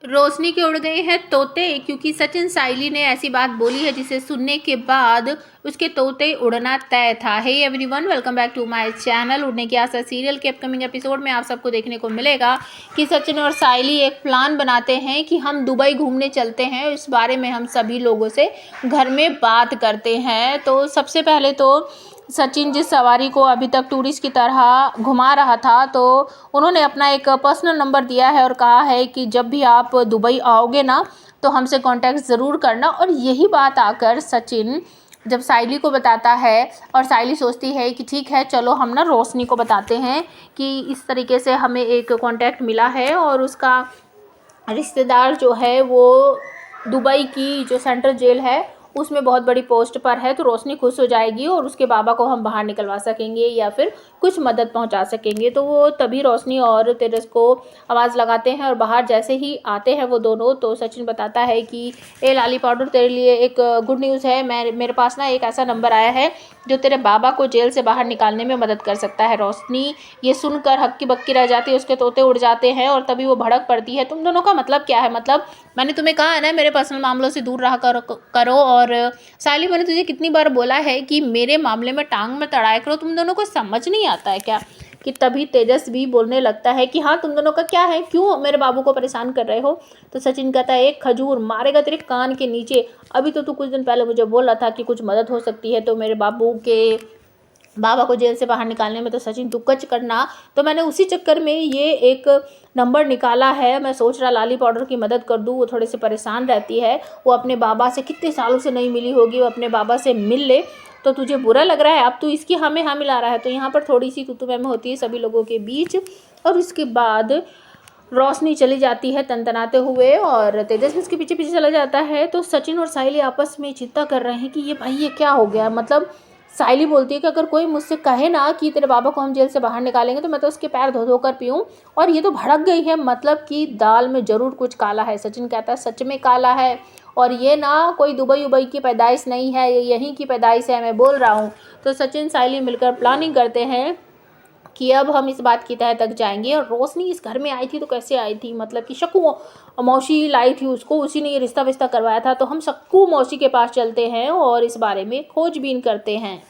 रोशनी के उड़ गए हैं तोते, क्योंकि सचिन साइली ने ऐसी बात बोली है जिसे सुनने के बाद उसके तोते उड़ना तय था। Hey everyone, welcome back to my channel. Udne Ki Aasha serial के अपकमिंग एपिसोड में आप सबको देखने को मिलेगा कि सचिन और साइली एक प्लान बनाते हैं कि हम दुबई घूमने चलते हैं। इस बारे में हम सभी लोगों से घर में बात करते हैं। तो सबसे पहले तो सचिन जिस सवारी को अभी तक टूरिस्ट की तरह घुमा रहा था, तो उन्होंने अपना एक पर्सनल नंबर दिया है और कहा है कि जब भी आप दुबई आओगे ना तो हमसे कांटेक्ट ज़रूर करना। और यही बात आकर सचिन जब साइली को बताता है और साइली सोचती है कि ठीक है, चलो हम ना रोशनी को बताते हैं कि इस तरीके से हमें एक कांटेक्ट मिला है और उसका रिश्तेदार जो है वो दुबई की जो सेंट्रल जेल है उसमें बहुत बड़ी पोस्ट पर है। तो रोशनी खुश हो जाएगी और उसके बाबा को हम बाहर निकलवा सकेंगे या फिर कुछ मदद पहुंचा सकेंगे। तो वो तभी रोशनी और तेजस को आवाज़ लगाते हैं और बाहर जैसे ही आते हैं वो दोनों, तो सचिन बताता है कि ए लाली पाउडर, तेरे लिए एक गुड न्यूज़ है। मेरे पास ना एक ऐसा नंबर आया है जो तेरे बाबा को जेल से बाहर निकालने में मदद कर सकता है। रोशनी ये सुनकर हक्की बक्की रह जाती है, उसके तोते उड़ जाते हैं और तभी वो भड़क पड़ती है। तुम दोनों का मतलब क्या है? मतलब मैंने तुम्हें कहा है ना मेरे पर्सनल मामलों से दूर रहा करो। और साइली, मैंने तुझे कितनी बार बोला है कि मेरे मामले में टांग में तड़ाया करो, तुम दोनों को समझ नहीं आता है क्या? कि तभी तेजस भी बोलने लगता है कि हाँ, तुम दोनों का क्या है, क्यों मेरे बाबू को परेशान कर रहे हो? तो सचिन कहता है एक खजूर मारेगा तेरे कान के नीचे। अभी तो तू कुछ दिन पहले मुझे बोल रहा था कि कुछ मदद हो सकती है तो मेरे बाबा को जेल से बाहर निकालने में। तो सचिन तू कच करना, तो मैंने उसी चक्कर में ये एक नंबर निकाला है। मैं सोच रहा लाली पाउडर की मदद कर दूँ, वो थोड़े से परेशान रहती है, वो अपने बाबा से कितने सालों से नहीं मिली होगी, वो अपने बाबा से मिल ले। तो तुझे बुरा लग रहा है, अब तू इसकी हमें हाँ मिला रहा है। तो यहाँ पर थोड़ी सी तू मैं होती है सभी लोगों के बीच। और उसके बाद रोशनी चली जाती है तनतनाते हुए और तेजस भी उसके पीछे पीछे चला जाता है। तो सचिन और साइली आपस में चिंता कर रहे हैं कि ये भाई ये क्या हो गया। मतलब साइली बोलती है कि अगर कोई मुझसे कहे ना कि तेरे बाबा को हम जेल से बाहर निकालेंगे तो मैं तो उसके पैर धो धो कर पीऊँ। और ये तो भड़क गई है, मतलब कि दाल में ज़रूर कुछ काला है। सचिन कहता है सच में काला है, और ये ना कोई दुबई उबई की पैदाइश नहीं है, ये यहीं की पैदाइश है, मैं बोल रहा हूँ। तो सचिन साइली मिलकर प्लानिंग करते हैं कि अब हम इस बात की तह तक जाएंगे। और रोशनी इस घर में आई थी तो कैसे आई थी? मतलब कि शक्कू मौसी लाई थी उसको, उसी ने ये रिश्ता विश्ता करवाया था। तो हम शक्कू मौसी के पास चलते हैं और इस बारे में खोजबीन करते हैं।